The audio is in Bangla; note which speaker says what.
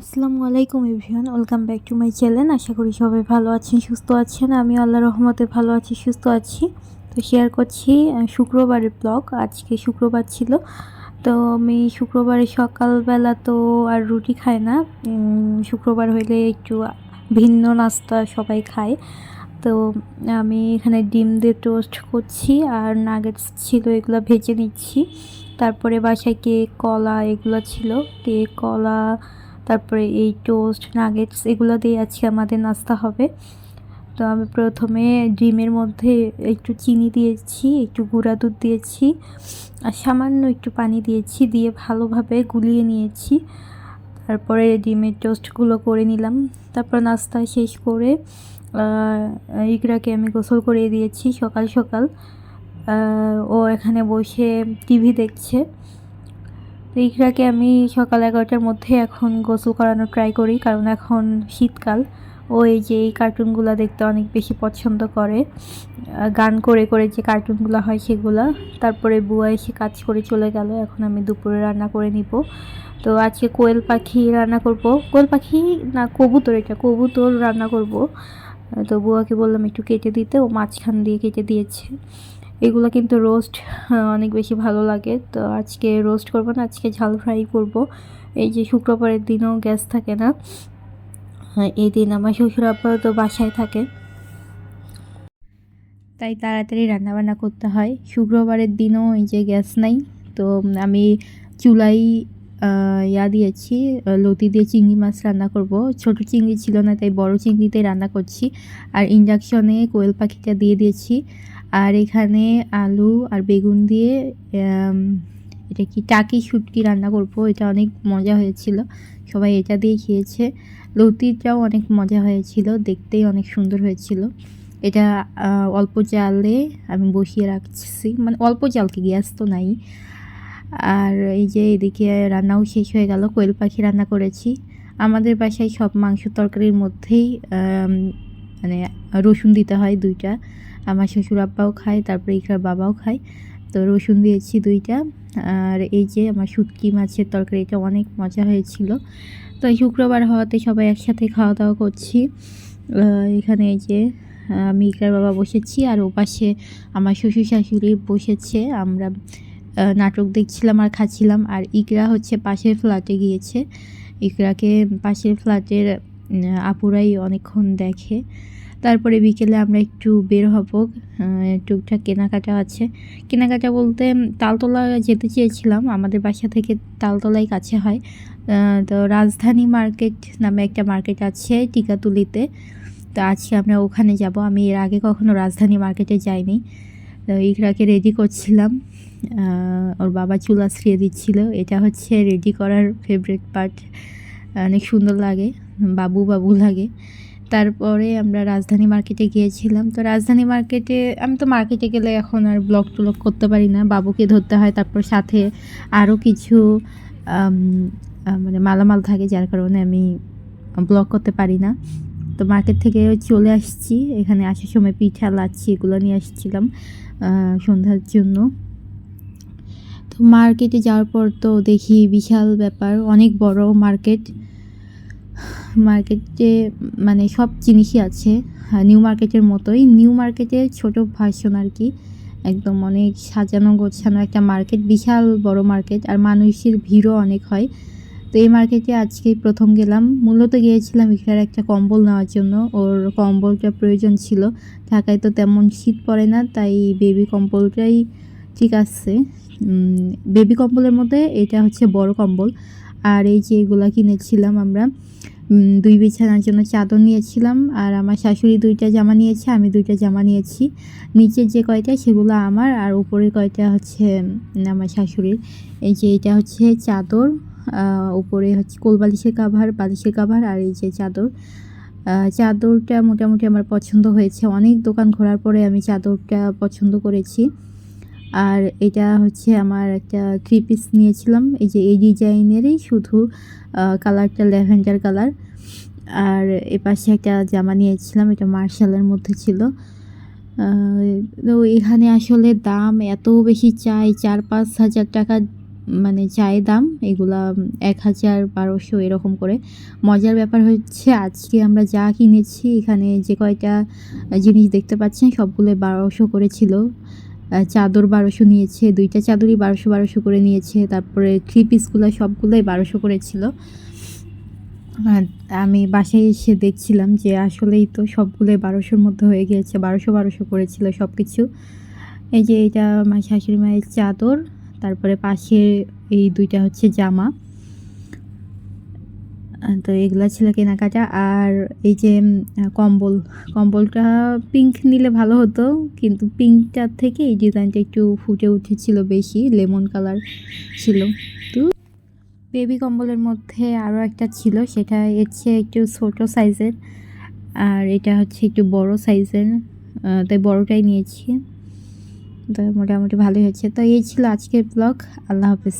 Speaker 1: আসসালামু আলাইকুম everyone, welcome back to my channel. আশা করি সবাই ভালো আছেন, সুস্থ আছেন। আমি আল্লাহর রহমতে ভালো আছি, সুস্থ আছি। তো শেয়ার করছি শুক্রবারের ব্লগ। আজকে শুক্রবার ছিল, তো আমি শুক্রবারে সকালবেলা তো আর রুটি খাই না। শুক্রবার হইলে একটু ভিন্ন নাস্তা সবাই খায়। তো আমি এখানে ডিম দিয়ে টোস্ট করছি আর নাগেটস ছিল, এগুলো ভেজে নিচ্ছি। তারপরে বাসায় কেক, কলা এগুলো ছিল, কেক, কলা, তারপরে এই টোস্ট, নাগেটস এগুলো দিয়ে আজকে আমাদের নাস্তা হবে। তো আমি প্রথমে ডিমের মধ্যে একটু চিনি দিয়েছি, একটু গুঁড়া দুধ দিয়েছি আর সামান্য একটু পানি দিয়েছি, দিয়ে ভালোভাবে গুলিয়ে নিয়েছি। তারপরে ডিমের টোস্টগুলো করে নিলাম। তারপর নাস্তা শেষ করে ইকরাকে আমি গোসল করিয়ে দিয়েছি সকাল সকাল। ও এখানে বসে টিভি দেখছে। তো ইকরাকে আমি সকাল 11টার মধ্যে এখন গোসল করানোর ট্রাই করি, কারণ এখন শীতকাল। ও এই যে এই কার্টুনগুলো দেখতে অনেক বেশি পছন্দ করে, গান করে করে যে কার্টুনগুলো হয় সেগুলা। তারপরে বুয়া এসে কাজ করে চলে গেল, এখন আমি দুপুরে রান্না করে নিব। তো আজকে কোয়েল পাখি রান্না করব, কোয়েল পাখি না কবুতর, এটা কবুতর রান্না করব। তো বুয়াকে বললাম একটু কেটে দিতে, ও মাঝখান দিয়ে কেটে দিয়েছে। এগুলো কিন্তু রোস্ট অনেক বেশি ভালো লাগে। তো আজকে রোস্ট করব না, আজকে ঝাল ফ্রাই করব। এই যে শুক্রবারের দিনও গ্যাস থাকে না, এই দিন আমার শ্বশুর আব্বা তো বাসায় থাকে, তাই তাড়াতাড়ি রান্নাবান্না করতে হয়। শুক্রবারের দিনও এই যে গ্যাস নাই, তো আমি চুলাই দিয়েছি, লতি দিয়ে চিংড়ি মাছ রান্না করব। ছোট চিংড়ি ছিল না, তাই বড় চিংড়িতে রান্না করছি। আর ইন্ডাকশনে কোয়েল পাখিটা দিয়ে দিয়েছি। আর এখানে আলু আর বেগুন দিয়ে এটা কি টাকি শুটকি রান্না করব। এটা অনেক মজা হয়েছিল, সবাই এটা দিয়ে খেয়েছে। লতিটাও অনেক মজা হয়েছিল, দেখতেই অনেক সুন্দর হয়েছিল। এটা অল্প জালে আমি বসিয়ে রাখছি, মানে অল্প জাল, কি গ্যাস তো নাই। আর এই যে এদিকে রান্নাও শেষ হয়ে গেল, কোয়েল পাখি রান্না করেছি। আমাদের বাসায় সব মাংস তরকারির মধ্যেই মানে রসুন দিতে হয় 2টা। আমার শ্বশুর আব্বাও খায়, তারপরে ইকরার বাবাও খায়, তো রসুন দিয়েছি 2টা। আর এই যে আমার শুটকি মাছের তরকারিটা অনেক মজা হয়েছিল। তো এই শুক্রবার হওয়াতে সবাই একসাথে খাওয়া দাওয়া করছি। এখানে এই যে আমি ইকরার বাবা বসেছি, আর ওপাশে আমার শ্বশুর শাশুড়ি বসেছে। আমরা নাটক দেখছিলাম আর খাচ্ছিলাম। আর ইকরা হচ্ছে পাশের ফ্ল্যাটে গিয়েছে। ইকরাকে পাশের ফ্ল্যাটের আপুরাই অনেকক্ষণ দেখে। তারপরে বিকেলে আমরা একটু বের হব, টুকটাক কেনাকাটা আছে। কেনাকাটা বলতে তালতলা যেতে চেয়েছিলাম, আমাদের বাসা থেকে তালতলাই কাছে হয়। তো রাজধানী মার্কেট নামে একটা মার্কেট আছে টিকাতুলিতে, তো আজকে আমরা ওখানে যাব। আমি এর আগে কখনো রাজধানী মার্কেটে যাইনি। তো ইকরাকে রেডি করছিলাম, ওর বাবা চুল আঁচড়িয়ে দিচ্ছিল। এটা হচ্ছে রেডি করার ফেভারিট পার্ট, অনেক সুন্দর লাগে, বাবু বাবু লাগে। তারপরে আমরা রাজধানী মার্কেটে গিয়েছিলাম। তো রাজধানী মার্কেটে আমি তো মার্কেটে গেলে এখন আর ব্লগ টলগ করতে পারি না, বাবুকে ধরতে হয়, তারপর সাথে আরও কিছু মানে মালামাল থাকে, যার কারণে আমি ব্লগ করতে পারি না। তো মার্কেট থেকে চলে আসছি, এখানে আসার সময় পিঠা, লাচ্ছি এগুলো নিয়ে আসছিলাম সন্ধ্যার জন্য। তো মার্কেটে যাওয়ার পর তো দেখি বিশাল ব্যাপার, অনেক বড় মার্কেট। মার্কেটে মানে সব জিনিসই আছে, নিউ মার্কেটের মতোই, নিউ মার্কেটের ছোট ভার্সন আর কি। একদম অনেক সাজানো গোছানো একটা মার্কেট, বিশাল বড় মার্কেট, আর মানুষের ভিড়ও অনেক হয়। তো এই মার্কেটে আজকেই প্রথম গেলাম। মূলত গিয়েছিলাম এখানে একটা কম্বল নেওয়ার জন্য, ওর কম্বলটা প্রয়োজন ছিল। ঢাকায় তো তেমন শীত পড়ে না, তাই বেবি কম্বলটাই ঠিক আছে। বেবি কম্বলের মধ্যে এটা হচ্ছে বড় কম্বল। আর এই যে এগুলা কিনেছিলাম আমরা, 2 বিছানার জন্য চাদর নিয়েছিলাম। আর আমার শাশুড়ি 2টা জামা নিয়েছে, আমি 2টা জামা নিয়েছি। নিচের যে কয়টা সেগুলো আমার, আর উপরের কয়টা হচ্ছে আমার শাশুড়ির। এই যে এটা হচ্ছে চাদর, উপরে হচ্ছে কোলবালিশের কাভার, বালিশের কাভার, আর এই যে চাদর। চাদরটা মোটামুটি আমার পছন্দ হয়েছে, অনেক দোকান ঘোরার পরে আমি চাদরটা পছন্দ করেছি। আর এটা হচ্ছে আমার একটা 3 পিস নিয়েছিলাম, এই যে এই ডিজাইনেরই, শুধু কালারটা ল্যাভেন্ডার কালার। আর এপাশে একটা জামা নিয়েছিলাম, এটা মার্শালের মধ্যে ছিল। তো এখানে আসলে দাম এত বেশি চাই, 4-5 হাজার টাকা মানে চায় দাম, এগুলা ১,০০০, ১,২০০ এরকম করে। মজার ব্যাপার হচ্ছে আজকে আমরা যা কিনেছি এখানে যে কয়টা জিনিস দেখতে পাচ্ছেন সবগুলোই ১,২০০ করে ছিল। চাদর ১,২০০ নিয়েছে, ২ টা চাদরই ১,২০০ করে নিয়েছে। তারপরে 3 পিসগুলা সবগুলোই ১,২০০ করে ছিল। আর আমি বাসায় এসে দেখছিলাম যে আসলেই তো সবগুলোই ১,২০০-র মধ্যে হয়ে গিয়েছে। ১,২০০ করে ছিল সবকিছু। এই যে এটা আমার শাশুড়ি মায়ের চাদর, তারপরে পাশে এই ২ টা হচ্ছে জামা। তো এগুলা ছিল কেনাকাটা। আর এই যে কম্বল, কম্বলটা পিঙ্ক নিলে ভালো হতো, কিন্তু পিঙ্কটার থেকে এই ডিজাইনটা একটু ফুটে উঠেছিল বেশি, লেমন কালার ছিল। তো বেবি কম্বলের মধ্যে আরও একটা ছিল, সেটা এর চেয়ে একটু ছোটো সাইজের, আর এটা হচ্ছে একটু বড় সাইজের, তাই বড়টাই নিয়েছি। তো মোটামুটি ভালোই হয়েছে। তো এই ছিল আজকের ব্লগ। আল্লাহ হাফেজ।